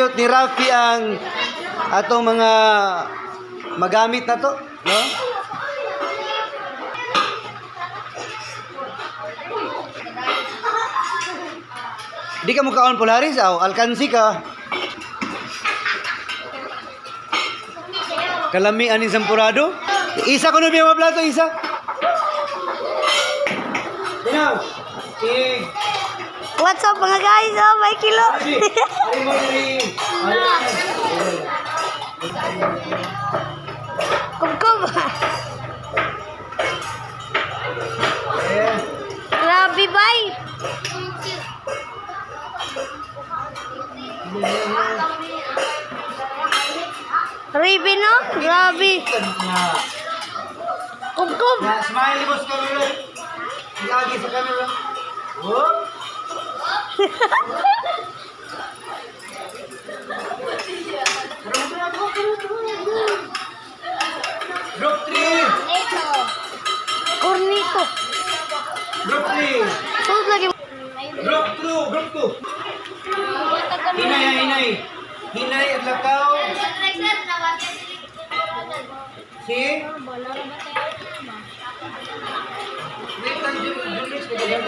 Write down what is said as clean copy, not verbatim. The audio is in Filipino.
Ni Rafi ang atong mga magamit na to, no? Di ka mukhaon Polaris, alkansi ka. Kalami aning sampurado. Isa ko na biya maplato, isa. Dinaw. What's up mga guys? Oh, may kilo. Kum-kum. Grabe, bay. Ribe, no? Grabe. Kum-kum. Smile mo sa camera. Lagi sa camera. Oh. Drop 3. Cornito. Drop 3. Sulod lagi. Drop 2. Drop 2. Hinay, hinay. Hinay at lakaw. Si? Wait lang, Julius. Kaya